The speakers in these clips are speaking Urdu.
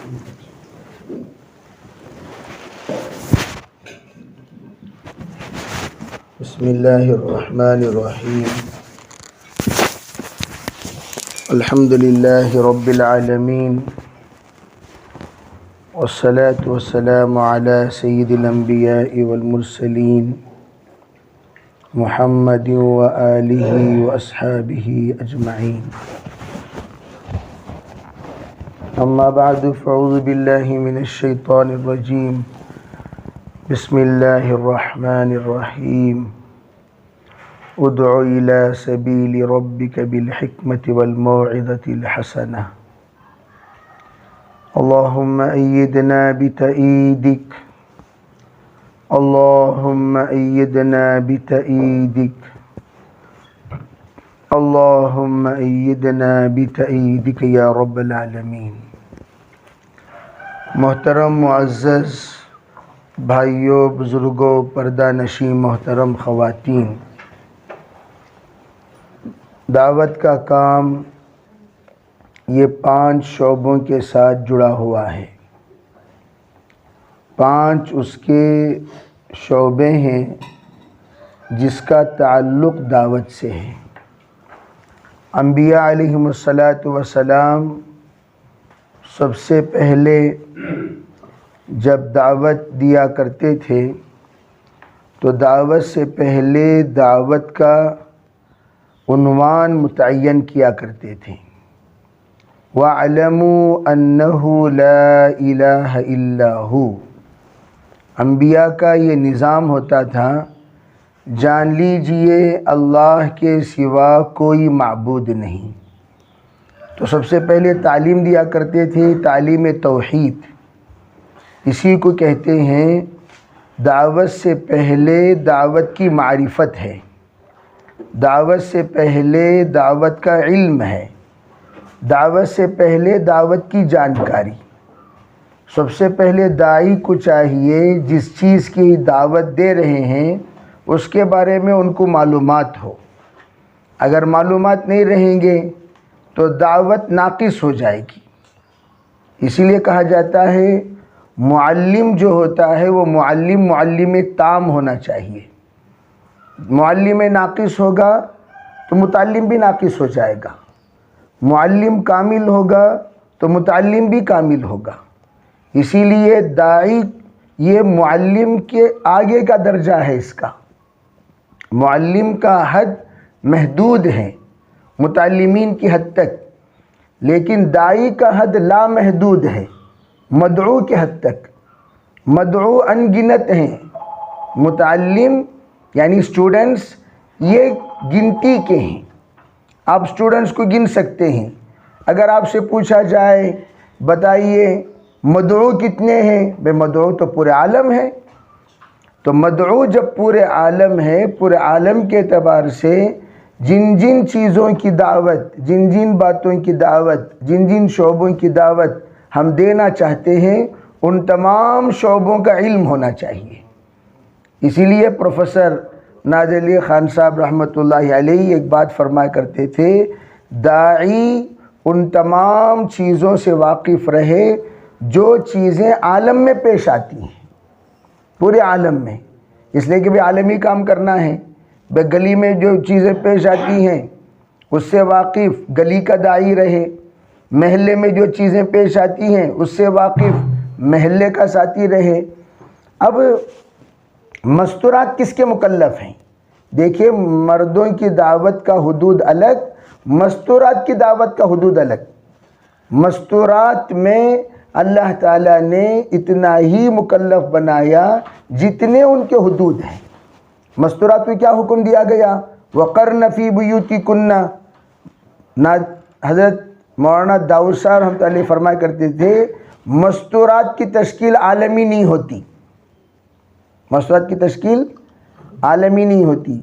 بسم اللہ الرحمن الرحیم الحمد للہ رب العالمین والصلاة والسلام علی سید الانبیاء والمرسلین محمد وآلہ واصحابہ اجمعین اما بعد فاعوذ باللہ من الشیطان الرجیم بسم اللہ الرحمن الرحیم ادع الى سبیل ربک بالحکمت والموعظۃ الحسنہ اللہم ایدنا بتأییدک اللہم ایدنا بتأییدک اللہم ایدنا بتأییدک یا رب العالمین۔ محترم معزز بھائیوں، بزرگوں، پردہ نشین محترم خواتین، دعوت کا کام یہ 5 شعبوں کے ساتھ جڑا ہوا ہے۔ 5 اس کے شعبے ہیں جس کا تعلق دعوت سے ہے۔ انبیاء علیہم السلام سب سے پہلے جب دعوت دیا کرتے تھے تو دعوت سے پہلے دعوت کا عنوان متعین کیا کرتے تھے۔ وَاعْلَمُوا أَنَّهُ لَا إِلَٰهَ إِلَّا هُوَ۔ انبیاء کا یہ نظام ہوتا تھا، جان لیجئے اللہ کے سوا کوئی معبود نہیں۔ تو سب سے پہلے تعلیم دیا کرتے تھے، تعلیم توحید، اسی کو کہتے ہیں دعوت سے پہلے دعوت کی معرفت ہے، دعوت سے پہلے دعوت کا علم ہے، دعوت سے پہلے دعوت کی جانکاری۔ سب سے پہلے داعی کو چاہیے جس چیز کی دعوت دے رہے ہیں اس کے بارے میں ان کو معلومات ہو۔ اگر معلومات نہیں رہیں گے تو دعوت ناقص ہو جائے گی۔ اسی لیے کہا جاتا ہے معلم جو ہوتا ہے وہ معلم تام ہونا چاہیے۔ معلم ناقص ہوگا تو متعلم بھی ناقص ہو جائے گا، معلم کامل ہوگا تو متعلم بھی کامل ہوگا۔ اسی لیے داعی یہ معلم کے آگے کا درجہ ہے، اس کا معلم کا حد محدود ہے متعلمین کی حد تک، لیکن داعی کا حد لامحدود ہے مدعو کے حد تک۔ مدعو انگنت ہیں، متعلم یعنی اسٹوڈنٹس یہ گنتی کے ہیں، آپ اسٹوڈنٹس کو گن سکتے ہیں۔ اگر آپ سے پوچھا جائے بتائیے مدعو کتنے ہیں، بے مدعو تو پورے عالم ہے۔ تو مدعو جب پورے عالم ہے، پورے عالم کے اعتبار سے جن جن چیزوں کی دعوت، جن جن باتوں کی دعوت، جن جن شعبوں کی دعوت ہم دینا چاہتے ہیں ان تمام شعبوں کا علم ہونا چاہیے۔ اسی لیے پروفیسر نادر علی خان صاحب رحمۃ اللہ علیہ ایک بات فرمایا کرتے تھے، داعی ان تمام چیزوں سے واقف رہے جو چیزیں عالم میں پیش آتی ہیں، پورے عالم میں، اس لیے کہ بھی عالمی کام کرنا ہے۔ گلی میں جو چیزیں پیش آتی ہیں اس سے واقف گلی کا داعی رہے، محلے میں جو چیزیں پیش آتی ہیں اس سے واقف محلے کا ساتھی رہے۔ اب مستورات کس کے مکلف ہیں؟ دیکھیے مردوں کی دعوت کا حدود الگ، مستورات کی دعوت کا حدود الگ۔ مستورات میں اللہ تعالیٰ نے اتنا ہی مکلف بنایا جتنے ان کے حدود ہیں۔ مستورات میں کیا حکم دیا گیا؟ وَقَرْنَ فِي بُيُوتِكُنَّ۔ حضرت مولانا داؤد صاحب رحمۃ اللہ علیہ فرمایا کرتے تھے مستورات کی تشکیل عالمی نہیں ہوتی، مستورات کی تشکیل عالمی نہیں ہوتی،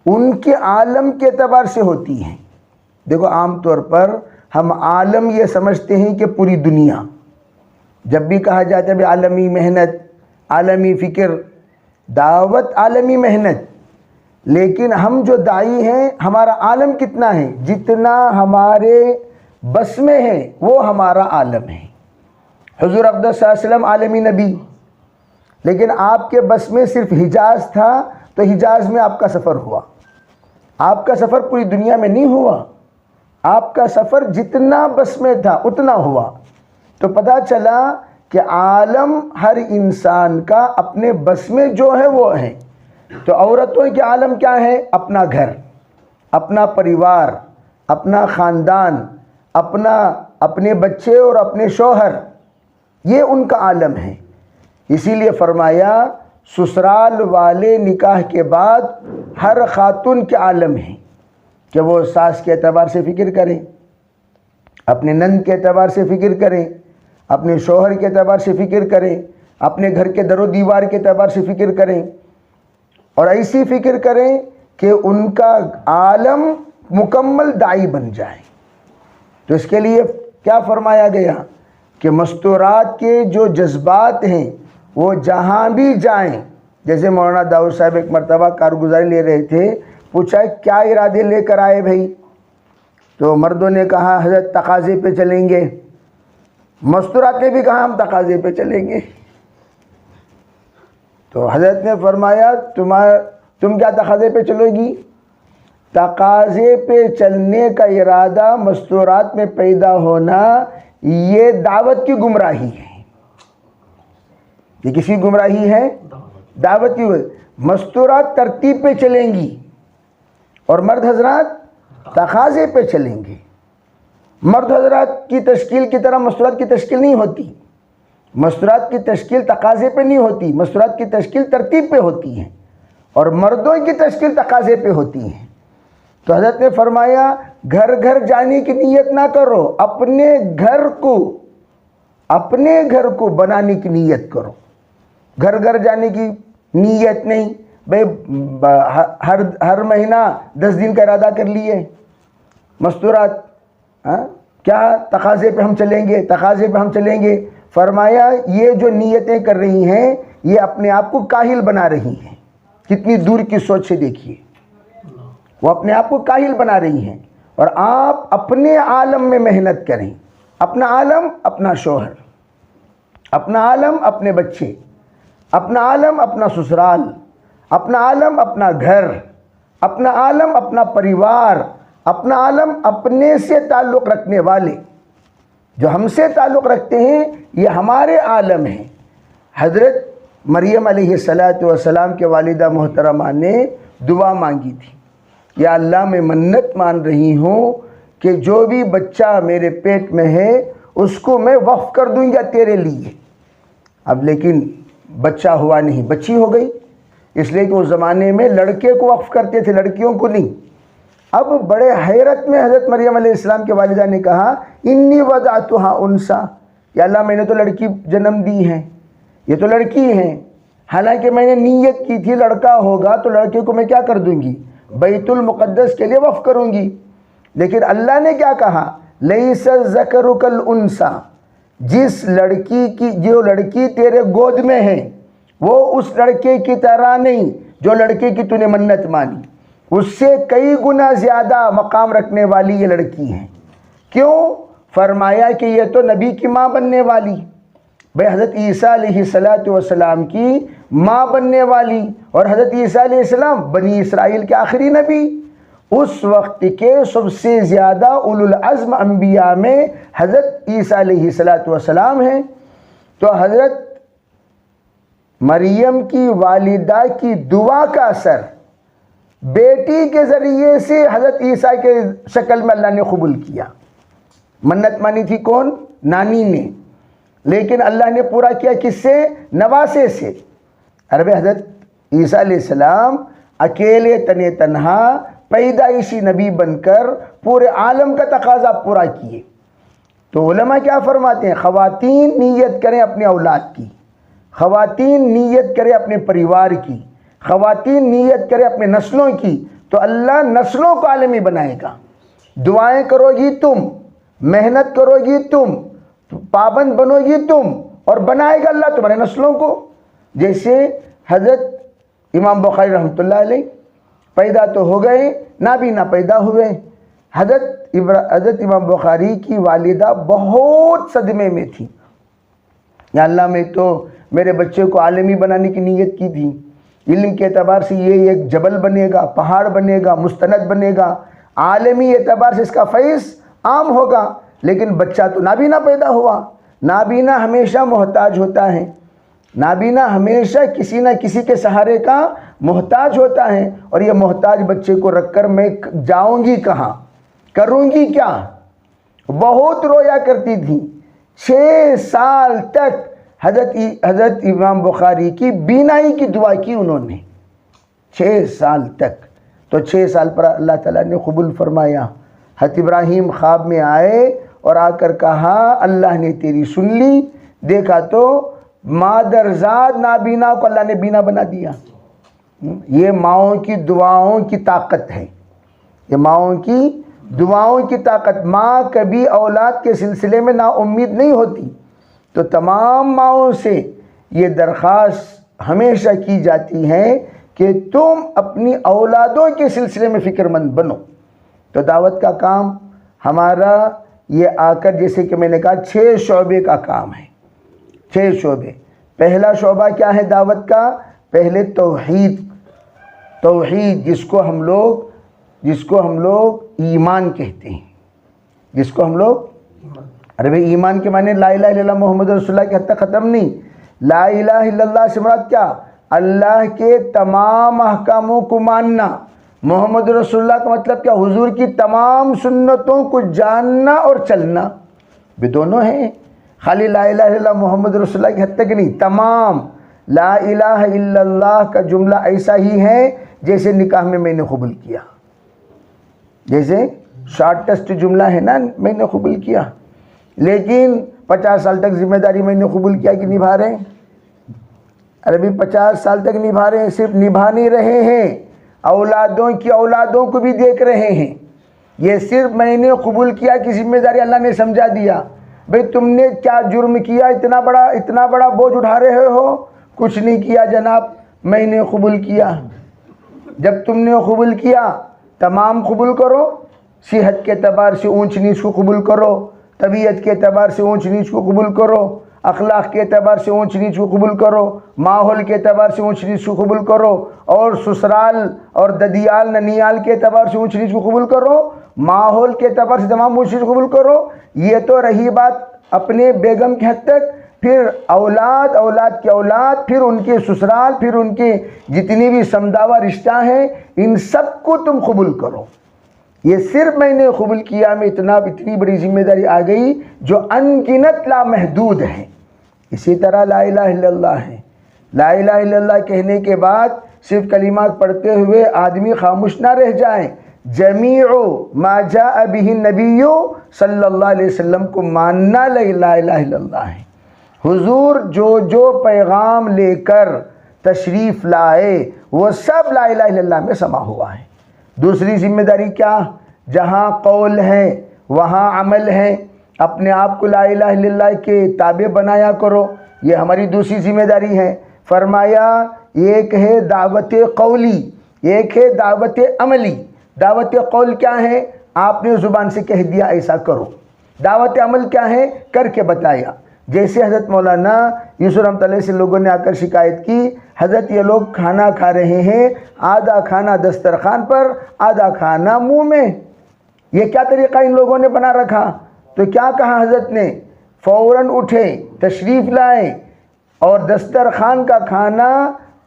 ان کے عالم کے اعتبار سے ہوتی ہیں۔ دیکھو عام طور پر ہم عالم یہ سمجھتے ہیں کہ پوری دنیا، جب بھی کہا جاتا ہے عالمی محنت، عالمی فکر، دعوت عالمی محنت، لیکن ہم جو داعی ہیں ہمارا عالم کتنا ہے؟ جتنا ہمارے بس میں ہے وہ ہمارا عالم ہے۔ حضور اقدس صلی اللہ علیہ وسلم عالمی نبی، لیکن آپ کے بس میں صرف حجاز تھا، تو حجاز میں آپ کا سفر ہوا. آپ کا سفر پوری دنیا میں نہیں ہوا، آپ کا سفر جتنا بس میں تھا اتنا ہوا. تو پتہ چلا کہ عالم ہر انسان کا اپنے بس میں جو ہے وہ ہے. تو عورتوں کے عالم کیا ہے؟ اپنا گھر، اپنا پریوار، اپنا خاندان، اپنے بچے اور اپنے شوہر، یہ ان کا عالم ہے. اسی لیے فرمایا سسرال والے نکاح کے بعد ہر خاتون کے عالم ہے کہ وہ ساس کے اعتبار سے فکر کریں، اپنے نند کے اعتبار سے فکر کریں، اپنے شوہر کے اعتبار سے فکر کریں، اپنے گھر کے در و دیوار کے اعتبار سے فکر کریں، اور ایسی فکر کریں کہ ان کا عالم مکمل داعی بن جائے. تو اس کے لیے کیا فرمایا گیا کہ مستورات کے جو جذبات ہیں وہ جہاں بھی جائیں. جیسے مولانا داؤد صاحب ایک مرتبہ کارگزاری لے رہے تھے، پوچھا کیا ارادے لے کر آئے بھائی؟ تو مردوں نے کہا حضرت تقاضے پہ چلیں گے. مستورات نے بھی کہا ہم تقاضے پہ چلیں گے. تو حضرت نے فرمایا تم کیا تقاضے پہ چلو گی؟ تقاضے پہ چلنے کا ارادہ مستورات میں پیدا ہونا یہ دعوت کی گمراہی ہے. یہ کسی گمراہی ہے؟ دعوت کی. مستورات ترتیب پہ چلیں گی اور مرد حضرات تقاضے پہ چلیں گے. مرد حضرات کی تشکیل کی طرح مستورات کی تشکیل نہیں ہوتی. مستورات کی تشکیل تقاضے پہ نہیں ہوتی، مستورات کی تشکیل ترتیب پہ ہوتی ہے، اور مردوں کی تشکیل تقاضے پہ ہوتی ہے. تو حضرت نے فرمایا گھر گھر جانے کی نیت نہ کرو، اپنے گھر کو بنانے کی نیت کرو. گھر گھر جانے کی نیت نہیں بھائی ہر مہینہ 10 دن کا ارادہ کر لیے مستورات، کیا تقاضے پہ ہم چلیں گے، تقاضے پہ ہم چلیں گے. فرمایا یہ جو نیتیں کر رہی ہیں یہ اپنے آپ کو کاہل بنا رہی ہیں. کتنی دور کی سوچ سے دیکھیے، وہ اپنے آپ کو کاہل بنا رہی ہیں. اور آپ اپنے عالم میں محنت کریں. اپنا عالم اپنا شوہر، اپنا عالم اپنے بچے، اپنا عالم اپنا سسرال، اپنا عالم اپنا گھر، اپنا عالم اپنا پریوار، اپنا عالم اپنے سے تعلق رکھنے والے. جو ہم سے تعلق رکھتے ہیں یہ ہمارے عالم ہیں. حضرت مریم علیہ السلام کے والدہ محترمہ نے دعا مانگی تھی، یا اللہ میں منت مان رہی ہوں کہ جو بھی بچہ میرے پیٹ میں ہے اس کو میں وقف کر دوں گا تیرے لیے. اب لیکن بچہ ہوا نہیں، بچی ہو گئی. اس لیے کہ اس زمانے میں لڑکے کو وقف کرتے تھے، لڑکیوں کو نہیں. اب بڑے حیرت میں حضرت مریم علیہ السلام کے والدہ نے کہا انی وضعتھا انثی، یا اللہ میں نے تو لڑکی جنم دی ہے، یہ تو لڑکی ہے. حالانکہ میں نے نیت کی تھی لڑکا ہوگا تو لڑکے کو میں کیا کر دوں گی، بیت المقدس کے لیے وقف کروں گی. لیکن اللہ نے کیا کہا لیس الذکر کالانثی، جو لڑکی تیرے گود میں ہے وہ اس لڑکے کی طرح نہیں جو لڑکے کی تو نے منت مانی. اس سے کئی گنا زیادہ مقام رکھنے والی یہ لڑکی ہے. کیوں؟ فرمایا کہ یہ تو نبی کی ماں بننے والی، بھئی حضرت عیسیٰ علیہ السلام کی ماں بننے والی. اور حضرت عیسیٰ علیہ السلام بنی اسرائیل کے آخری نبی، اس وقت کے سب سے زیادہ اولو العزم انبیاء میں حضرت عیسیٰ علیہ السلام ہیں. تو حضرت مریم کی والدہ کی دعا کا اثر بیٹی کے ذریعے سے حضرت عیسیٰ کے شکل میں اللہ نے قبول کیا. منت مانی تھی کون؟ نانی نے، لیکن اللہ نے پورا کیا کس سے؟ نواسے سے. عرب حضرت عیسیٰ علیہ السلام اکیلے تنہا پیدائشی نبی بن کر پورے عالم کا تقاضا پورا کیے. تو علماء کیا فرماتے ہیں؟ خواتین نیت کریں اپنے اولاد کی، خواتین نیت کریں اپنے پریوار کی، خواتین نیت کریں اپنے نسلوں کی، تو اللہ نسلوں کو عالمی بنائے گا. دعائیں کرو گی تم، محنت کرو گی تم، پابند بنو گی تم، اور بنائے گا اللہ تمہارے نسلوں کو. جیسے حضرت امام بخاری رحمۃ اللہ علیہ پیدا تو ہو گئے، نابینا پیدا ہوئے. حضرت امام بخاری کی والدہ بہت صدمے میں تھی. یا اللہ میں تو میرے بچے کو عالمی بنانے کی نیت کی تھی، علم کے اعتبار سے یہ ایک جبل بنے گا، پہاڑ بنے گا، مستند بنے گا، عالمی اعتبار سے اس کا فیض عام ہوگا، لیکن بچہ تو نابینا پیدا ہوا۔ نابینا ہمیشہ محتاج ہوتا ہے، نابینا ہمیشہ کسی نہ کسی کے سہارے کا محتاج ہوتا ہے، اور یہ محتاج بچے کو رکھ کر میں جاؤں گی کہاں، کروں گی کیا؟ بہت رویا کرتی تھی۔ 6 سال تک حضرت امام بخاری کی بینائی کی دعا کی انہوں نے، 6 سال تک۔ تو 6 سال پر اللہ تعالیٰ نے قبول فرمایا۔ حضرت ابراہیم خواب میں آئے اور آ کر کہا اللہ نے تیری سن لی، دیکھا تو مادرزاد نابینا کو اللہ نے بینا بنا دیا۔ یہ ماؤں کی دعاؤں کی طاقت ہے، یہ ماؤں کی دعاؤں کی طاقت۔ ماں کبھی اولاد کے سلسلے میں نا امید نہیں ہوتی، تو تمام ماؤں سے یہ درخواست ہمیشہ کی جاتی ہے کہ تم اپنی اولادوں کے سلسلے میں فکر مند بنو۔ تو دعوت کا کام ہمارا یہ آ کر جیسے کہ میں نے کہا 6 شعبے کا کام ہے، 6 شعبے۔ پہلا شعبہ کیا ہے دعوت کا؟ پہلے توحید، توحید جس کو ہم لوگ ایمان کہتے ہیں، جس کو ہم لوگ ارے بھئی ایمان کے معنی لا الہ الا اللہ محمد رسول اللہ کے حد تک ختم نہیں۔ لا الہ الا اللہ سے مراد کیا؟ اللہ کے تمام احکاموں کو ماننا۔ محمد رسول اللہ کا مطلب کیا؟ حضور کی تمام سنتوں کو جاننا اور چلنا، بھی دونوں ہیں۔ خالی لا الہ الا اللہ محمد رسول اللہ کی حد تک نہیں، تمام لا الہ الا اللہ کا جملہ ایسا ہی ہے جیسے نکاح میں نے قبول کیا، جیسے شارٹسٹ جملہ ہے نا میں نے قبول کیا، لیکن 50 سال تک ذمہ داری میں نے قبول کیا کہ نبھا رہے ہیں؟ ارے بھی 50 سال تک نبھا رہے ہیں، صرف نبھا نہیں رہے ہیں، اولادوں کی اولادوں کو بھی دیکھ رہے ہیں۔ یہ صرف میں نے قبول کیا کی ذمہ داری اللہ نے سمجھا دیا۔ بھئی تم نے کیا جرم کیا، اتنا بڑا بوجھ اٹھا رہے ہو؟ کچھ نہیں کیا جناب، میں نے قبول کیا۔ جب تم نے قبول کیا تمام قبول کرو، صحت کے اعتبار سے اونچ نیچ کو قبول کرو، طبیعت کے اعتبار سے اونچ نیچ کو قبول کرو، اخلاق کے اعتبار سے اونچ نیچ کو قبول کرو، ماحول کے اعتبار سے اونچ نیچ کو قبول کرو، اور سسرال اور ددیال ننیال کے اعتبار سے اونچ نیچ کو قبول کرو، ماحول کے اعتبار سے تمام اونچ نیچ کو قبول کرو۔ یہ تو رہی بات اپنے بیگم کی حد تک، پھر اولاد، اولاد کی اولاد، پھر ان کے سسرال، پھر ان کے جتنی بھی سمداوا رشتہ ہیں، ان سب کو تم قبول کرو۔ یہ صرف میں نے قبول کیا میں اتنی بڑی ذمہ داری آ گئی جو انگنت لامحدود ہے۔ اسی طرح لا الہ الا اللہ ہے۔ لا الہ الا اللہ کہنے کے بعد صرف کلمات پڑھتے ہوئے آدمی خاموش نہ رہ جائیں، جمیع ما جاء به النبی صلی اللہ علیہ وسلم کو ماننا لا الہ الا اللہ ہے۔ حضور جو پیغام لے کر تشریف لائے وہ سب لا الہ الا اللہ میں سما ہوا ہے۔ دوسری ذمہ داری کیا؟ جہاں قول ہے وہاں عمل ہے، اپنے آپ کو لا الہ الا اللہ کے تابع بنایا کرو، یہ ہماری دوسری ذمہ داری ہے۔ فرمایا ایک ہے دعوت قولی، ایک ہے دعوت عملی۔ دعوت قول کیا ہے؟ آپ نے زبان سے کہہ دیا ایسا کرو۔ دعوت عمل کیا ہے؟ کر کے بتایا۔ جیسے حضرت مولانا یوسف رحمۃ اللہ سے لوگوں نے آ کر شکایت کی، حضرت یہ لوگ کھانا کھا رہے ہیں، آدھا کھانا دسترخوان پر آدھا کھانا منہ میں، یہ کیا طریقہ ان لوگوں نے بنا رکھا؟ تو کیا کہا حضرت نے؟ فوراً اٹھے، تشریف لائے اور دسترخوان کا کھانا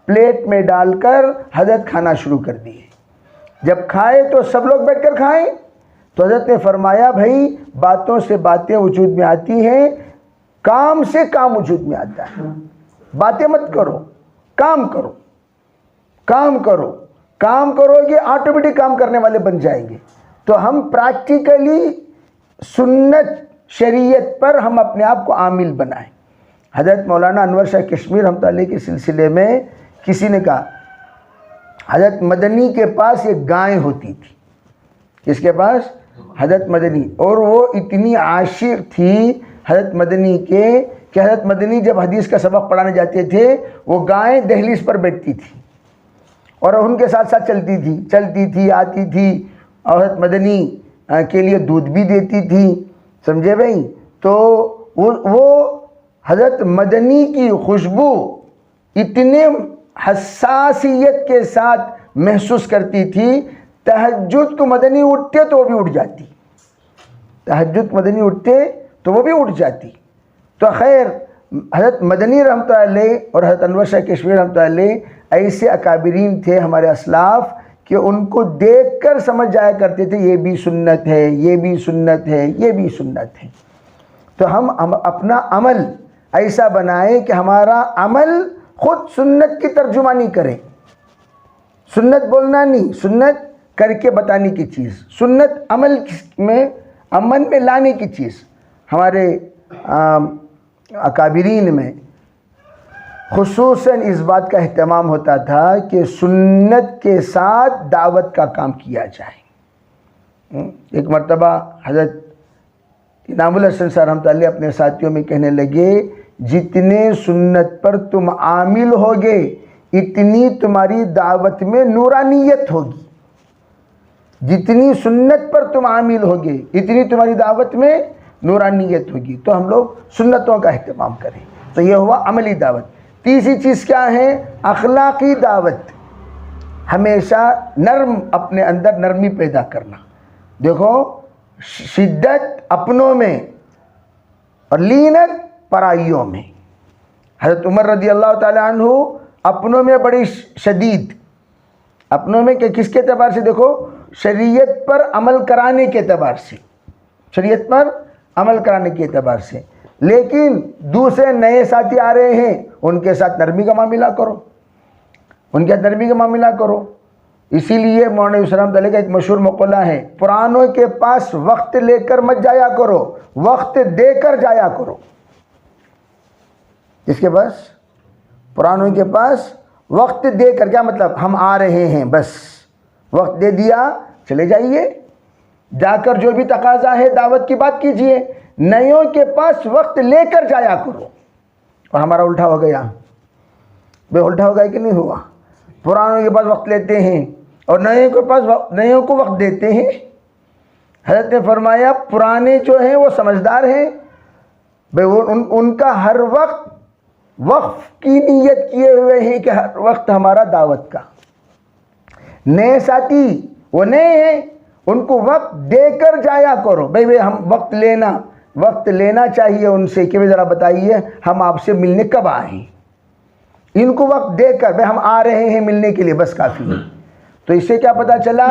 پلیٹ میں ڈال کر حضرت کھانا شروع کر دیے۔ جب کھائے تو سب لوگ بیٹھ کر کھائیں، تو حضرت نے فرمایا بھائی باتوں سے باتیں وجود میں آتی ہیں، کام سے کام وجود میں آتا ہے۔ باتیں مت کرو، کام کرو، کام کرو، کام کرو گے آٹومیٹک کام کرنے والے بن جائیں گے۔ تو ہم پریکٹیکلی سنت شریعت پر ہم اپنے آپ کو عامل بنائیں۔ حضرت مولانا انور شاہ کشمیر رحمۃ اللہ کے سلسلے میں کسی نے کہا حضرت مدنی کے پاس ایک گائے ہوتی تھی۔ کس کے پاس؟ حضرت مدنی۔ اور وہ اتنی عاشق تھی حضرت مدنی کے کہ حضرت مدنی جب حدیث کا سبق پڑھانے جاتے تھے وہ گائیں دہلیز پر بیٹھتی تھی اور ان کے ساتھ ساتھ چلتی تھی آتی تھی، اور حضرت مدنی کے لیے دودھ بھی دیتی تھی، سمجھے بھائی؟ تو وہ حضرت مدنی کی خوشبو اتنے حساسیت کے ساتھ محسوس کرتی تھی، تہجد کو مدنی اٹھتے تو وہ بھی اٹھ جاتی، تہجد مدنی اٹھتے تو وہ بھی اٹھ جاتی۔ تو خیر حضرت مدنی رحمۃ اللہ علیہ اور حضرت انور شاہ کشمیری رحمۃ اللہ علیہ ایسے اکابرین تھے ہمارے اسلاف کہ ان کو دیکھ کر سمجھ جایا کرتے تھے یہ بھی سنت ہے، یہ بھی سنت ہے، یہ بھی سنت ہے۔ تو ہم اپنا عمل ایسا بنائیں کہ ہمارا عمل خود سنت کی ترجمانی کرے، سنت بولنا نہیں، سنت کر کے بتانے کی چیز، سنت عمل میں لانے کی چیز۔ ہمارے اکابرین میں خصوصاً اس بات کا اہتمام ہوتا تھا کہ سنت کے ساتھ دعوت کا کام کیا جائے۔ ایک مرتبہ حضرت انعام الحسن صاحب رحمۃ اللہ اپنے ساتھیوں میں کہنے لگے، جتنے سنت پر تم عامل ہوگے اتنی تمہاری دعوت میں نورانیت ہوگی، جتنی سنت پر تم عامل ہوگے اتنی تمہاری دعوت میں نورانیت ہوگی۔ تو ہم لوگ سنتوں کا اہتمام کریں۔ تو یہ ہوا عملی دعوت۔ تیسری چیز کیا ہے؟ اخلاقی دعوت، ہمیشہ اپنے اندر نرمی پیدا کرنا۔ دیکھو شدت اپنوں میں اور لینت پرائیوں میں۔ حضرت عمر رضی اللہ تعالی عنہ اپنوں میں بڑی شدید، اپنوں میں کہ کس کے اعتبار سے؟ دیکھو شریعت پر عمل کرانے کے اعتبار سے، شریعت پر عمل کرانے کے اعتبار سے، لیکن دوسرے نئے ساتھی آ رہے ہیں ان کے ساتھ نرمی کا معاملہ کرو، ان کے ساتھ نرمی کا معاملہ کرو۔ اسی لیے مولانا یوسف رحمۃ اللہ کا ایک مشہور مقولہ ہے، پرانوں کے پاس وقت لے کر مت جایا کرو، وقت دے کر جایا کرو۔ اس کے پاس پرانوں کے پاس وقت دے کر، کیا مطلب؟ ہم آ رہے ہیں، بس وقت دے دیا چلے جائیے، جا کر جو بھی تقاضا ہے دعوت کی بات کیجئے۔ نئیوں کے پاس وقت لے کر جایا کرو۔ اور ہمارا الٹا ہو گیا، بے الٹا ہو گیا کہ نہیں ہوا؟ پرانوں کے پاس وقت لیتے ہیں اور نئیوں کو وقت دیتے ہیں۔ حضرت نے فرمایا پرانے جو ہیں وہ سمجھدار ہیں، ان کا ہر وقت وقف کی نیت کیے ہوئے ہیں کہ ہر وقت ہمارا دعوت کا۔ نئے ساتھی وہ نئے ہیں، ان کو وقت دے کر جایا کرو۔ بھائی ہم وقت لینا چاہیے ان سے کہ ذرا بتائیے ہم آپ سے ملنے کب آئیں۔ ان کو وقت دے کر بھائی ہم آ رہے ہیں ملنے کے لیے، بس کافی ہے۔ تو اس سے کیا پتہ چلا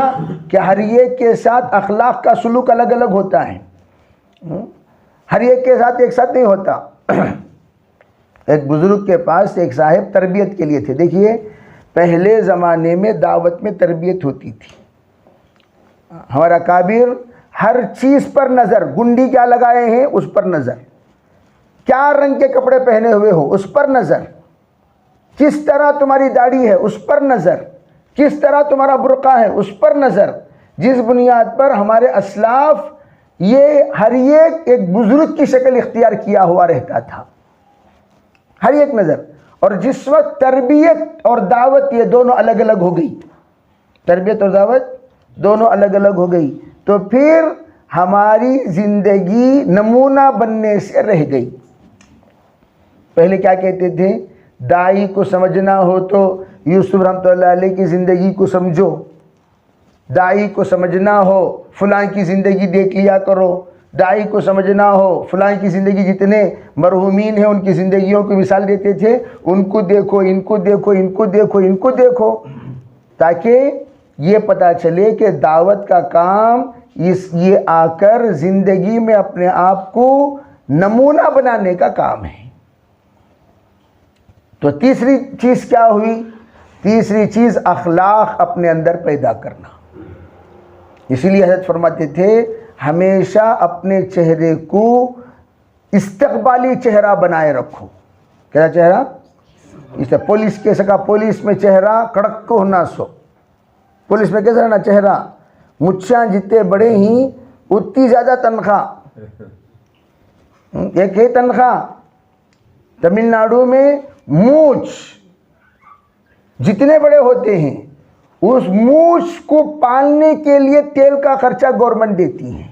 کہ ہر ایک کے ساتھ اخلاق کا سلوک الگ الگ ہوتا ہے، ہر ایک کے ساتھ ایک ساتھ نہیں ہوتا۔ ایک بزرگ کے پاس ایک صاحب تربیت کے لیے تھے۔ دیکھیے پہلے زمانے میں دعوت میں تربیت ہوتی تھی، ہمارا کابر ہر چیز پر نظر، گنڈی کیا لگائے ہیں اس پر نظر، کیا رنگ کے کپڑے پہنے ہوئے ہو اس پر نظر، کس طرح تمہاری داڑھی ہے اس پر نظر، کس طرح تمہارا برقع ہے اس پر نظر۔ جس بنیاد پر ہمارے اسلاف یہ ہر ایک بزرگ کی شکل اختیار کیا ہوا رہتا تھا، ہر ایک نظر۔ اور جس وقت تربیت اور دعوت یہ دونوں الگ الگ ہو گئی، تربیت اور دعوت دونوں الگ الگ ہو گئی، تو پھر ہماری زندگی نمونہ بننے سے رہ گئی۔ پہلے کیا کہتے تھے؟ دائی کو سمجھنا ہو تو یوسف رحمۃ اللہ علیہ کی زندگی کو سمجھو، دائی کو سمجھنا ہو فلاں کی زندگی دیکھ لیا کرو، دائی کو سمجھنا ہو فلاں کی زندگی، جتنے مرحومین ہیں ان کی زندگیوں کی مثال دیتے تھے، ان کو دیکھو، ان کو دیکھو، ان کو دیکھو، ان کو دیکھو، تاکہ یہ پتہ چلے کہ دعوت کا کام یہ آ کر زندگی میں اپنے آپ کو نمونہ بنانے کا کام ہے۔ تو تیسری چیز کیا ہوئی؟ تیسری چیز اخلاق اپنے اندر پیدا کرنا۔ اسی لیے حضرت فرماتے تھے ہمیشہ اپنے چہرے کو استقبالی چہرہ بنائے رکھو۔ کیا چہرہ؟ اس سے پولیس کے سکا، پولیس میں چہرہ کڑک کو ہونا سو، پولیس میں کیسا رہنا چہرہ؟ مچھاں جتنے بڑے ہی اتنی زیادہ تنخواہ، ایک ہے تنخواہ۔ تمل ناڈو میں مونچھ جتنے بڑے ہوتے ہیں اس مونچھ کو پالنے کے لیے تیل کا خرچہ گورنمنٹ دیتی ہے،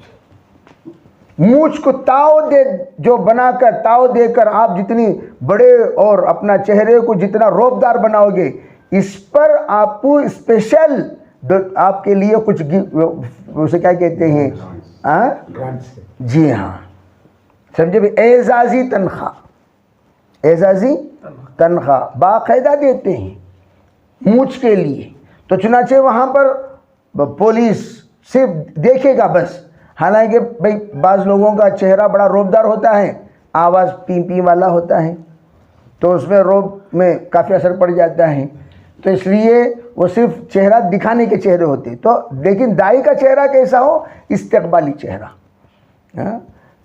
مونچھ کو تاؤ دے جو بنا کر تاؤ دے کر آپ جتنی بڑے اور اپنا چہرے کو جتنا روبدار بناؤ گے، اس پر آپ کو اسپیشل آپ کے لیے کچھ اسے کیا کہتے ہیں، جی ہاں سمجھے بھی، اعزازی تنخواہ، اعزازی تنخواہ باقاعدہ دیتے ہیں مونچھ کے لیے۔ تو چنانچہ وہاں پر پولیس صرف دیکھے گا بس، حالانکہ بھئی بعض لوگوں کا چہرہ بڑا روبدار ہوتا ہے، آواز پی پی والا ہوتا ہے، تو اس میں روب میں کافی اثر پڑ جاتا ہے، تو اس لیے وہ صرف چہرہ دکھانے کے چہرے ہوتے۔ تو لیکن داعی کا چہرہ کیسا ہو؟ استقبالی چہرہ۔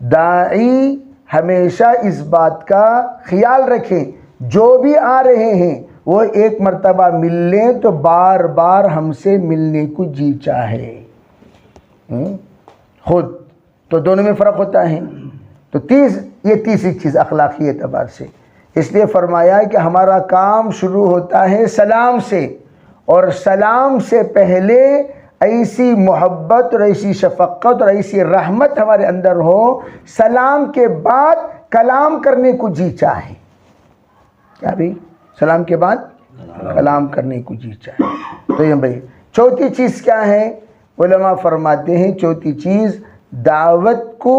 داعی ہمیشہ اس بات کا خیال رکھیں جو بھی آ رہے ہیں وہ ایک مرتبہ مل لیں تو بار بار ہم سے ملنے کو جی چاہے خود، تو دونوں میں فرق ہوتا ہے۔ تو یہ تیسری چیز اخلاقی اعتبار سے، اس لیے فرمایا کہ ہمارا کام شروع ہوتا ہے سلام سے، اور سلام سے پہلے ایسی محبت اور ایسی شفقت اور ایسی رحمت ہمارے اندر ہو، سلام کے بعد کلام کرنے کو جی چاہے۔ کیا بھی؟ سلام کے بعد کلام کرنے کو جی چاہے۔ تو یہ بھائی چوتھی چیز کیا ہے؟ علماء فرماتے ہیں چوتھی چیز دعوت کو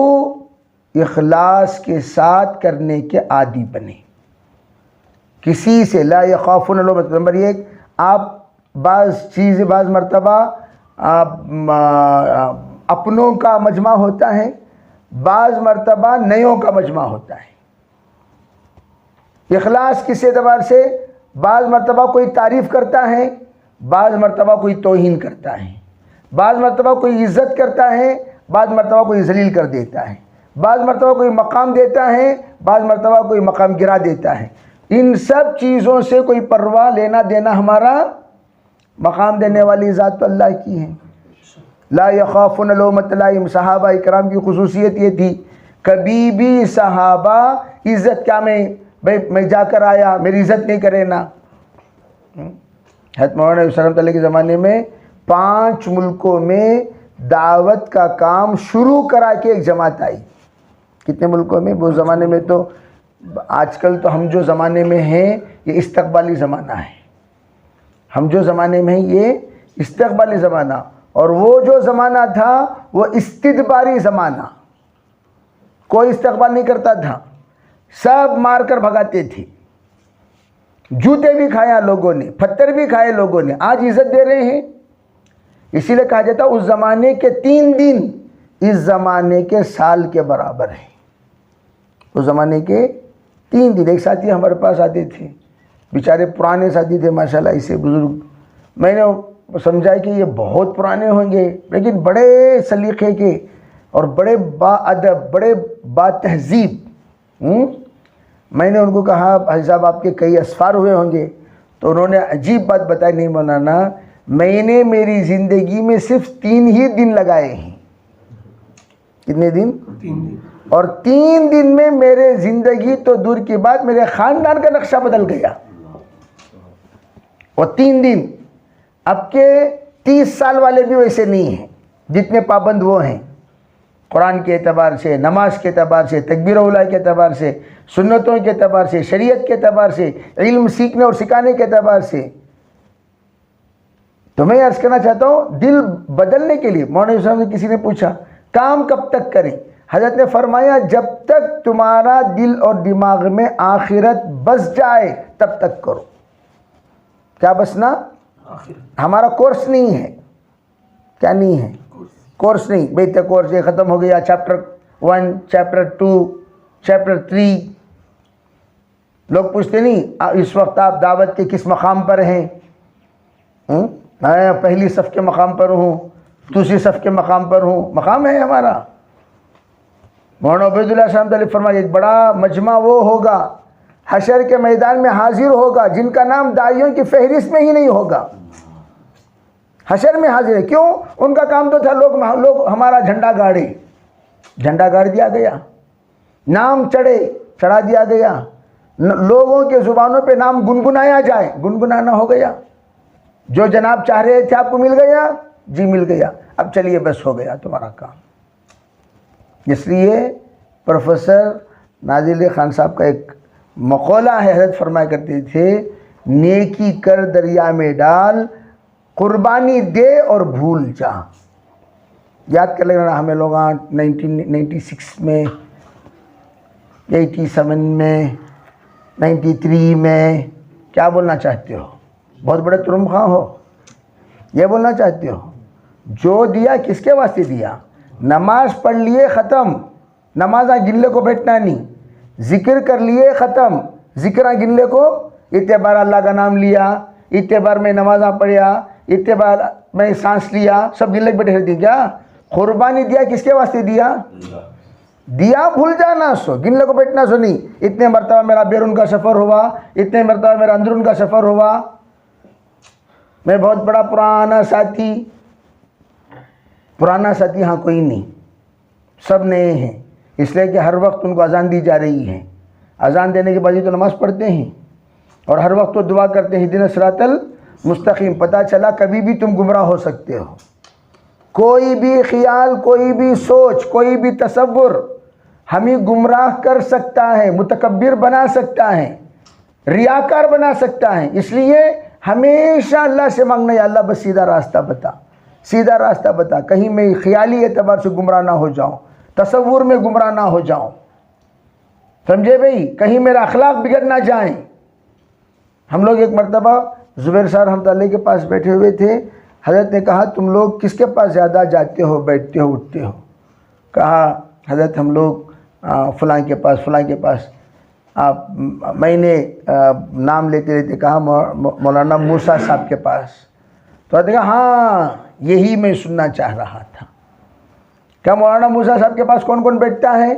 اخلاص کے ساتھ کرنے کے عادی بنے، کسی سے لا یخافون لومۃ لائم۔ نمبر ایک، آپ بعض مرتبہ اپنوں کا مجمع ہوتا ہے، بعض مرتبہ نیوں کا مجمع ہوتا ہے۔ اخلاص کس اعتبار سے؟ بعض مرتبہ کوئی تعریف کرتا ہے، بعض مرتبہ کوئی توہین کرتا ہے، بعض مرتبہ کوئی عزت کرتا ہے، بعض مرتبہ کوئی ذلیل کر دیتا ہے، بعض مرتبہ کوئی مقام دیتا ہے، بعض مرتبہ کوئی مقام گرا دیتا ہے۔ ان سب چیزوں سے کوئی پرواہ لینا دینا ہمارا، مقام دینے والی ذات تو اللہ کی ہے۔ لا یخافون لومۃ لائم، صحابہ اکرام کی خصوصیت یہ تھی، کبھی بھی صحابہ عزت کیا میں جا کر آیا میری عزت نہیں کرے نا۔ حضرت مولانا رحمۃ اللہ کے زمانے میں 5 ملکوں میں دعوت کا کام شروع کرا کے ایک جماعت آئی۔ کتنے ملکوں میں؟ وہ زمانے میں تو، آج کل تو ہم جو زمانے میں ہیں یہ استقبالی زمانہ ہے، ہم جو زمانے میں ہیں یہ استقبالی زمانہ، اور وہ جو زمانہ تھا وہ استدباری زمانہ، کوئی استقبال نہیں کرتا تھا، سب مار کر بھگاتے تھے، جوتے بھی کھایا لوگوں نے، پتھر بھی کھائے لوگوں نے۔ آج عزت دے رہے ہیں، اسی لیے کہا جاتا اس زمانے کے 3 دن اس زمانے کے سال کے برابر ہیں۔ اس زمانے کے 3 دن، ایک ساتھی ہمارے پاس آتے تھے، بیچارے پرانے ساتھی تھے ماشاءاللہ، ایسے بزرگ، میں نے سمجھا کہ یہ بہت پرانے ہوں گے لیکن بڑے سلیقے کے اور بڑے با ادب، بڑے با تہذیب۔ میں نے ان کو کہا بھائی صاحب آپ کے کئی اسفار ہوئے ہوں گے، تو انہوں نے عجیب بات بتائی، نہیں مولانا میں نے میری زندگی میں صرف 3 ہی دن لگائے ہیں۔ کتنے دن؟ 3 دن۔ اور 3 دن میں میرے زندگی تو دور کی بات، میرے خاندان کا نقشہ بدل گیا۔ اور 3 دن، اب کے 30 سال والے بھی ویسے نہیں ہیں جتنے پابند وہ ہیں، قرآن کے اعتبار سے، نماز کے اعتبار سے، تکبیر اولیٰ کے اعتبار سے، سنتوں کے اعتبار سے، شریعت کے اعتبار سے، علم سیکھنے اور سکھانے کے اعتبار سے۔ تو میں عرض کرنا چاہتا ہوں دل بدلنے کے لیے، مولانا صاحب سے کسی نے پوچھا کام کب تک کریں؟ حضرت نے فرمایا جب تک تمہارا دل اور دماغ میں آخرت بس جائے تب تک کرو۔ کیا بسنا؟ ہمارا کورس نہیں ہے، کیا نہیں ہے؟ کورس نہیں، بھئی کورس یہ ختم ہو گیا، چیپٹر 1، چیپٹر 2، چیپٹر 3۔ لوگ پوچھتے نہیں اس وقت آپ دعوت کے کس مقام پر ہیں؟ میں پہلی صف کے مقام پر ہوں، دوسری صف کے مقام پر ہوں۔ مقام ہے ہمارا۔ مولانا عبید اللہ صاحب علیہ فرمایا ایک بڑا مجمع وہ ہوگا حشر کے میدان میں حاضر ہوگا جن کا نام داعیوں کی فہرست میں ہی نہیں ہوگا، حشر میں حاضر ہے۔ کیوں؟ ان کا کام تو تھا لوگ ہمارا جھنڈا گاڑے، جھنڈا گاڑ دیا گیا، نام چڑھا دیا گیا، لوگوں کے زبانوں پہ نام گنگنایا جائے، گنگنانا ہو گیا۔ جو جناب چاہ رہے تھے آپ کو مل گیا، جی مل گیا، اب چلیے بس ہو گیا تمہارا کام۔ اس لیے پروفیسر نادر خان صاحب کا ایک مقولہ ہے، حضرت فرمایا کرتے تھے نیکی کر دریا میں ڈال، قربانی دے اور بھول جا۔ یاد کر لینا ہمیں لوگ 1996 میں، 87 میں، 93 میں کیا بولنا چاہتے ہو؟ بہت بڑے ترم خواہ ہو، یہ بولنا چاہتے ہو؟ جو دیا کس کے واسطے دیا؟ نماز پڑھ لیے ختم، نمازاں گنلے کو بیٹھنا نہیں، ذکر کر لیے ختم، ذکراں گنلے کو، اتنے بار اللہ کا نام لیا، اتنے بار میں نمازاں پڑھیا، اتنے بار میں سانس لیا، سب گنلے بیٹھے رہتی کیا؟ قربانی دیا کس کے واسطے دیا؟ دیا بھول جانا سو، گنلے کو بیٹھنا سو نہیں، اتنے مرتبہ میرا بیرون کا سفر ہوا، اتنے مرتبہ میرا اندرون کا سفر ہوا، میں بہت بڑا پرانا ساتھی ہاں کوئی نہیں، سب نئے ہیں، اس لیے کہ ہر وقت ان کو اذان دی جا رہی ہے، اذان دینے کے بعد ہی تو نماز پڑھتے ہیں، اور ہر وقت تو دعا کرتے ہیں اہدنا الصراط المستقیم۔ پتہ چلا کبھی بھی تم گمراہ ہو سکتے ہو، کوئی بھی خیال، کوئی بھی سوچ، کوئی بھی تصور ہمیں گمراہ کر سکتا ہے، متکبر بنا سکتا ہے، ریاکار بنا سکتا ہے۔ اس لیے ہمیشہ اللہ سے مانگنا، یا اللہ بس سیدھا راستہ بتا، سیدھا راستہ بتا، کہیں میں خیالی اعتبار سے گمراہ نہ ہو جاؤں، تصور میں گمراہ نہ ہو جاؤں، سمجھے بھئی، کہیں میرا اخلاق بگڑ نہ جائیں۔ ہم لوگ ایک مرتبہ زبیر صاحب رحمۃ اللہ کے پاس بیٹھے ہوئے تھے، حضرت نے کہا تم لوگ کس کے پاس زیادہ جاتے ہو، بیٹھتے ہو، اٹھتے ہو؟ کہا حضرت ہم لوگ فلاں کے پاس، فلاں کے پاس۔ میں نے نام لیتے لیتے کہا مولانا موسیٰ صاحب کے پاس، تو حضرت نے کہا ہاں یہی میں سننا چاہ رہا تھا، کیا مولانا موسیٰ صاحب کے پاس کون کون بیٹھتا ہے؟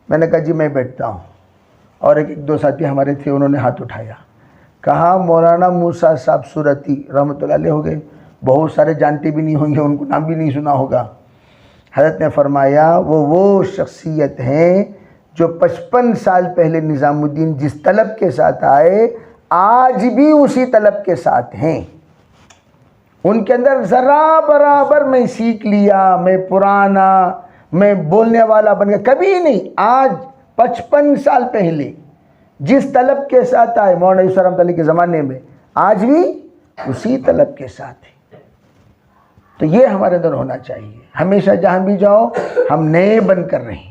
میں نے کہا جی میں بیٹھتا ہوں، اور ایک دو ساتھی ہمارے تھے انہوں نے ہاتھ اٹھایا، کہا مولانا موسیٰ صاحب سورتی رحمۃ اللہ علیہ ہو گئے، بہت سارے جانتے بھی نہیں ہوں گے، ان کو نام بھی نہیں سنا ہوگا۔ حضرت نے فرمایا وہ شخصیت ہیں جو 55 سال پہلے نظام الدین جس طلب کے ساتھ آئے آج بھی اسی طلب کے ساتھ ہیں، ان کے اندر ذرا برابر میں سیکھ لیا، میں پرانا، میں بولنے والا بن گیا، کبھی نہیں۔ آج 55 سال پہلے جس طلب کے ساتھ آئے مولانا یوسف رحمۃ اللہ کے زمانے میں، آج بھی اسی طلب کے ساتھ ہے۔ تو یہ ہمارے اندر ہونا چاہیے، ہمیشہ جہاں بھی جاؤ ہم نئے بن کر رہیں۔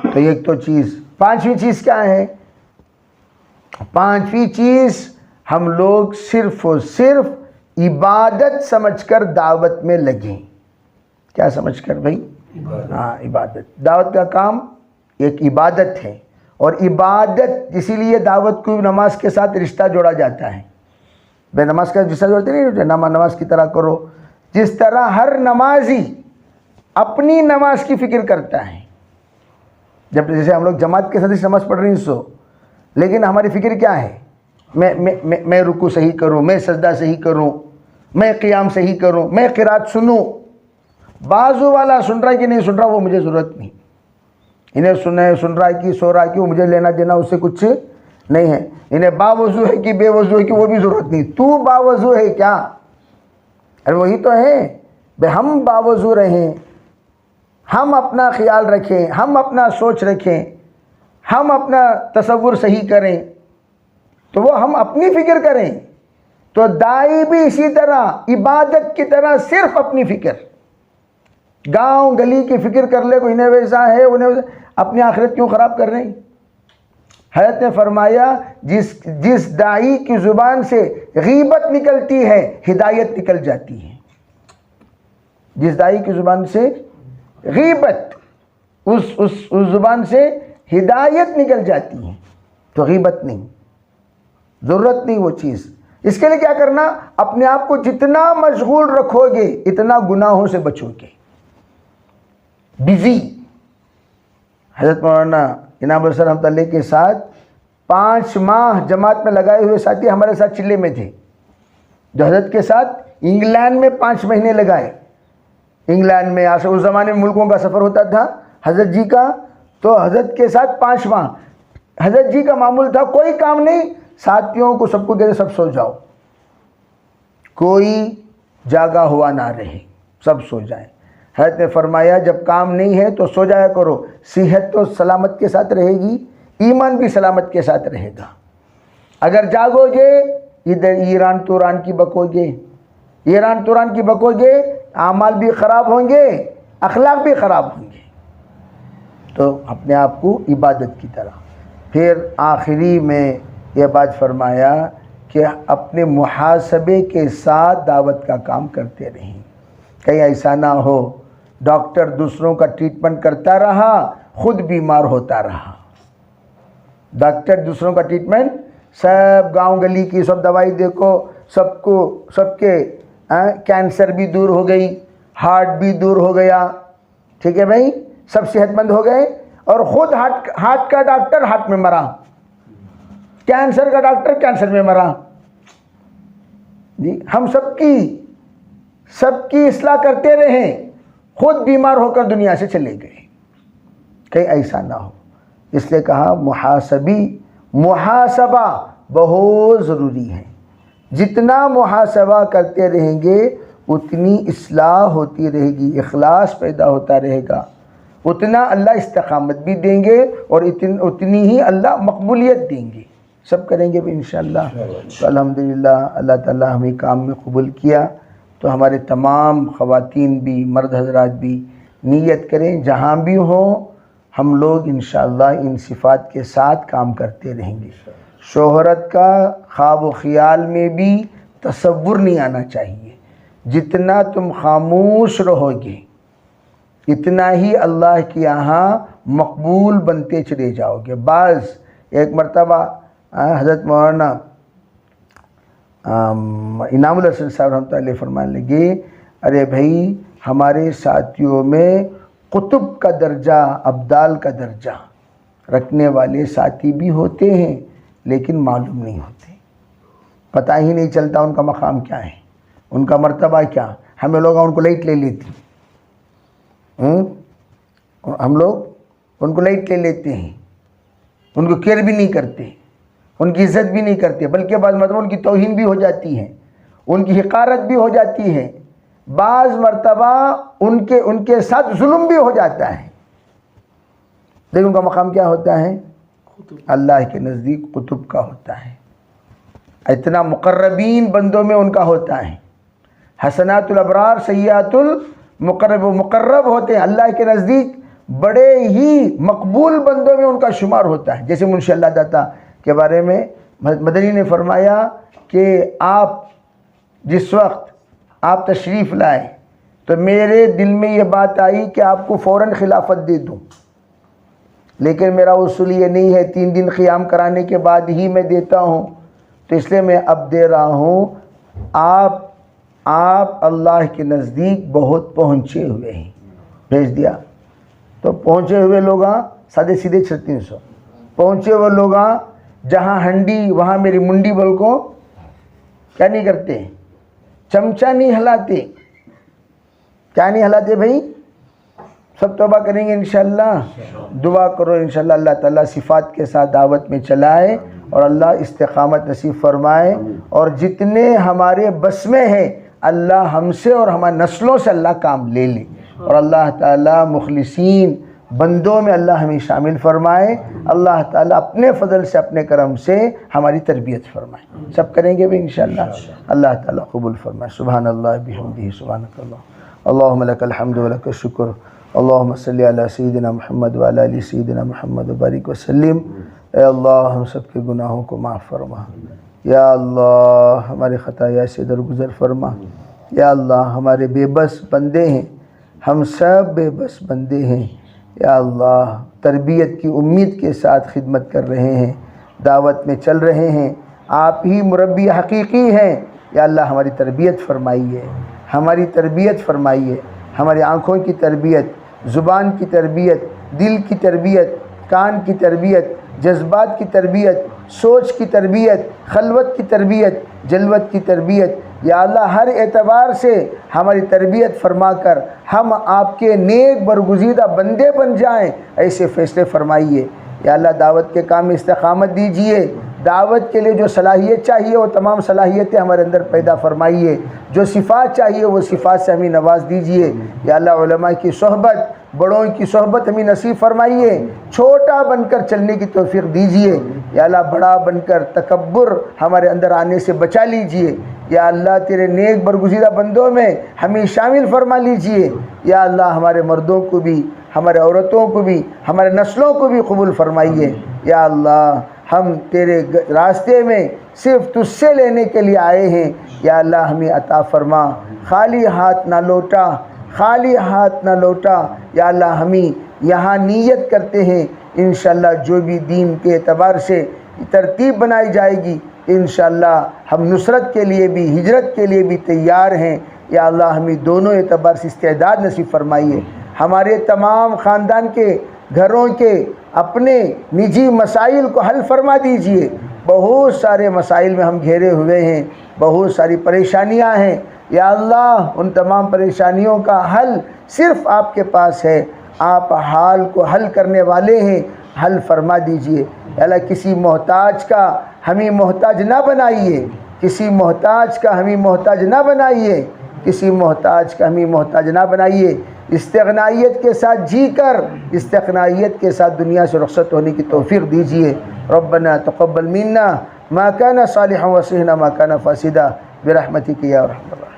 تو ایک تو چیز، پانچویں چیز کیا ہے؟ پانچویں چیز ہم لوگ صرف اور صرف عبادت سمجھ کر دعوت میں لگیں۔ کیا سمجھ کر بھائی؟ ہاں عبادت، دعوت کا کام ایک عبادت ہے، اور عبادت اسی لیے دعوت کو نماز کے ساتھ رشتہ جوڑا جاتا ہے۔ بے نماز کا رشتہ جوڑتے نہیں، نماز کی طرح کرو، جس طرح ہر نمازی اپنی نماز کی فکر کرتا ہے۔ جب جیسے ہم لوگ جماعت کے ساتھ نماز پڑھ رہی ہیں لیکن ہماری فکر کیا ہے؟ میں رکوع صحیح کروں، میں سجدہ صحیح کروں، میں قیام صحیح کروں، میں قرات سنوں۔ بازو والا سن رہا ہے کہ نہیں سن رہا وہ مجھے ضرورت نہیں، انہیں سن رہا ہے کہ سو رہا ہے کہ وہ مجھے لینا دینا اس سے کچھ نہیں ہے، انہیں باوضو ہے کہ بے وضو ہے کہ وہ بھی ضرورت نہیں، تو باوضو ہے کیا؟ ارے وہی تو ہے بے، ہم باوضو رہیں، ہم اپنا خیال رکھیں، ہم اپنا سوچ رکھیں، ہم اپنا تصور صحیح کریں، تو وہ ہم اپنی فکر کریں۔ تو دائی بھی اسی طرح عبادت کی طرح صرف اپنی فکر، گاؤں گلی کی فکر کر لے، کوئی انہیں ویسا ہے انہیں ویسا، اپنی آخرت کیوں خراب کر رہے ہیں؟ حضرت نے فرمایا جس دائی کی زبان سے غیبت نکلتی ہے ہدایت نکل جاتی ہے۔ جس دائی کی زبان سے غیبت، اس زبان سے ہدایت نکل جاتی ہے، تو غیبت نہیں، ضرورت نہیں وہ چیز۔ اس کے لیے کیا کرنا؟ اپنے آپ کو جتنا مشغول رکھو گے اتنا گناہوں سے بچو گے۔ بزی حضرت مولانا انعام الحسن رحمۃ اللہ کے ساتھ 5 ماہ جماعت میں لگائے ہوئے ساتھی ہمارے ساتھ چلے میں تھے، جو حضرت کے ساتھ انگلینڈ میں 5 مہینے لگائے۔ انگلینڈ میں اس زمانے میں ملکوں کا سفر ہوتا تھا حضرت جی کا، تو حضرت کے ساتھ 5 ماہ حضرت جی کا معمول تھا، کوئی کام نہیں، ساتھیوں کو سب کو کہتے سب سو جاؤ، کوئی جاگا ہوا نہ رہے، سب سو جائیں۔ حضرت نے فرمایا جب کام نہیں ہے تو سو جایا کرو، صحت تو سلامت کے ساتھ رہے گی، ایمان بھی سلامت کے ساتھ رہے گا۔ اگر جاگو گے ادھر ایران توران کی بکو گے، ایران توران کی بکو گے، اعمال بھی خراب ہوں گے، اخلاق بھی خراب ہوں گے۔ تو اپنے آپ کو عبادت کی طرح۔ پھر آخری میں یہ بات فرمایا کہ اپنے محاسبے کے ساتھ دعوت کا کام کرتے رہیں، کہیں ایسا نہ ہو ڈاکٹر دوسروں کا ٹریٹمنٹ کرتا رہا، خود بیمار ہوتا رہا۔ ڈاکٹر دوسروں کا ٹریٹمنٹ، سب گاؤں گلی کی سب دوائی دیکھو، سب کے کینسر بھی دور ہو گئی، ہارٹ بھی دور ہو گیا، ٹھیک ہے بھائی، سب صحت مند ہو گئے، اور خود ہارٹ کا ڈاکٹر ہارٹ میں مرا، کینسر کا ڈاکٹر کینسر میں مرا۔ جی ہم سب کی اصلاح کرتے رہیں، خود بیمار ہو کر دنیا سے چلے گئے، کہیں ایسا نہ ہو۔ اس لیے کہا محاسبہ بہت ضروری ہے، جتنا محاسبہ کرتے رہیں گے اتنی اصلاح ہوتی رہے گی، اخلاص پیدا ہوتا رہے گا، اتنا اللہ استقامت بھی دیں گے، اور اتنی ہی اللہ مقبولیت دیں گے۔ سب کریں گے بھی انشاءاللہ۔ تو الحمدللہ اللہ تعالیٰ ہمیں کام میں قبول کیا، تو ہمارے تمام خواتین بھی مرد حضرات بھی نیت کریں جہاں بھی ہوں ہم لوگ انشاءاللہ ان صفات کے ساتھ کام کرتے رہیں گے۔ شہرت کا خواب و خیال میں بھی تصور نہیں آنا چاہیے۔ جتنا تم خاموش رہو گے اتنا ہی اللہ کے یہاں مقبول بنتے چلے جاؤ گے۔ بعض ایک مرتبہ حضرت مولانا انعام الحسن صاحب رحمۃ اللہ علیہ فرمانے لگے، ارے بھائی ہمارے ساتھیوں میں قطب کا درجہ، ابدال کا درجہ رکھنے والے ساتھی بھی ہوتے ہیں لیکن معلوم نہیں ہوتے، پتہ ہی نہیں چلتا ان کا مقام کیا ہے، ان کا مرتبہ کیا۔ ہمیں لوگ ان کو لائٹ لے لیتے، ہم لوگ ان کو لائٹ لے لیتے ہیں، ان کو کیئر بھی نہیں کرتے، ان کی عزت بھی نہیں کرتے، بلکہ بعض مرتبہ ان کی توہین بھی ہو جاتی ہے، ان کی حقارت بھی ہو جاتی ہے، بعض مرتبہ ان کے ساتھ ظلم بھی ہو جاتا ہے، لیکن ان کا مقام کیا ہوتا ہے؟ اللہ کے نزدیک قطب کا ہوتا ہے۔ اتنا مقربین بندوں میں ان کا ہوتا ہے، حسنات الابرار سیئات مقرب ہوتے ہیں، اللہ کے نزدیک بڑے ہی مقبول بندوں میں ان کا شمار ہوتا ہے۔ جیسے منشی اللہ داتا کے بارے میں مدنی نے فرمایا کہ آپ جس وقت آپ تشریف لائے تو میرے دل میں یہ بات آئی کہ آپ کو فوراً خلافت دے دوں، لیکن میرا اصول یہ نہیں ہے 3 دن قیام کرانے کے بعد ہی میں دیتا ہوں، تو اس لیے میں اب دے رہا ہوں۔ آپ اللہ کے نزدیک بہت پہنچے ہوئے ہیں، بھیج دیا۔ تو پہنچے ہوئے لوگ سادے سیدھے 350 پہنچے ہوئے لوگ جہاں ہنڈی وہاں میری منڈی بول کو کیا نہیں کرتے، چمچہ نہیں ہلاتے، کیا نہیں ہلاتے بھائی؟ سب توبہ کریں گے انشاءاللہ، دعا کرو انشاءاللہ اللہ تعالیٰ صفات کے ساتھ دعوت میں چلائے اور اللہ استقامت نصیب فرمائے، اور جتنے ہمارے بس میں ہیں اللہ ہم سے اور ہمارے نسلوں سے اللہ کام لے لے، اور اللہ تعالیٰ مخلصین بندوں میں اللہ ہمیں شامل فرمائے، اللہ تعالیٰ اپنے فضل سے اپنے کرم سے ہماری تربیت فرمائے۔ سب کریں گے بھی انشاءاللہ، اللہ تعالیٰ قبول فرمائے۔ سبحان اللہ بحمدہ، سبحانک اللہ، اللہم لک الحمد و لک الشکر، اللہم صلی علی سیدنا محمد وعلی آل سیدنا محمد وبارک وسلم۔ اے اللہ ہم سب کے گناہوں کو معاف فرما، یا اللہ ہمارے خطایا سے درگزر فرما، یا اللہ ہمارے بے بس بندے ہیں، ہم سب بے بس بندے ہیں، یا اللہ تربیت کی امید کے ساتھ خدمت کر رہے ہیں، دعوت میں چل رہے ہیں، آپ ہی مربی حقیقی ہیں، یا اللہ ہماری تربیت فرمائیے، ہماری تربیت فرمائیے، ہماری آنکھوں کی تربیت، زبان کی تربیت، دل کی تربیت، کان کی تربیت، جذبات کی تربیت، سوچ کی تربیت، خلوت کی تربیت، جلوت کی تربیت، یا اللہ ہر اعتبار سے ہماری تربیت فرما کر ہم آپ کے نیک برگزیدہ بندے بن جائیں، ایسے فیصلے فرمائیے۔ یا اللہ دعوت کے کام میں استقامت دیجیے، دعوت کے لیے جو صلاحیت چاہیے وہ تمام صلاحیتیں ہمارے اندر پیدا فرمائیے، جو صفات چاہیے وہ صفات سے ہمیں نواز دیجئے۔ یا اللہ علماء کی صحبت، بڑوں کی صحبت ہمیں نصیب فرمائیے، چھوٹا بن کر چلنے کی توفیق دیجئے۔ یا اللہ بڑا بن کر تکبر ہمارے اندر آنے سے بچا لیجئے۔ یا اللہ تیرے نیک برگزیدہ بندوں میں ہمیں شامل فرما لیجئے۔ یا اللہ ہمارے مردوں کو بھی، ہمارے عورتوں کو بھی، ہمارے نسلوں کو بھی قبول فرمائیے۔ یا اللہ ہم تیرے راستے میں صرف تجھ سے لینے کے لیے آئے ہیں، یا اللہ ہمیں عطا فرما، خالی ہاتھ نہ لوٹا، خالی ہاتھ نہ لوٹا۔ یا اللہ ہمیں یہاں نیت کرتے ہیں انشاءاللہ جو بھی دین کے اعتبار سے ترتیب بنائی جائے گی انشاءاللہ ہم نصرت کے لیے بھی، ہجرت کے لیے بھی تیار ہیں۔ یا اللہ ہمیں دونوں اعتبار سے استعداد نصیب فرمائیے۔ ہمارے تمام خاندان کے گھروں کے اپنے نجی مسائل کو حل فرما دیجئے۔ بہت سارے مسائل میں ہم گھیرے ہوئے ہیں، بہت ساری پریشانیاں ہیں۔ یا اللہ ان تمام پریشانیوں کا حل صرف آپ کے پاس ہے، آپ حال کو حل کرنے والے ہیں، حل فرما دیجئے۔ یا اللہ کسی محتاج کا ہمیں محتاج نہ بنائیے، کسی محتاج کا ہمیں محتاج نہ بنائیے، کسی محتاج کا ہمیں محتاج نہ بنائیے۔ استغنائیت کے ساتھ جی کر استغنائیت کے ساتھ دنیا سے رخصت ہونے کی توفیق دیجئے۔ ربنا تقبل منا ما كان صالحا وصلحنا ما كان فاسدا برحمتك یا ارحم الراحمین۔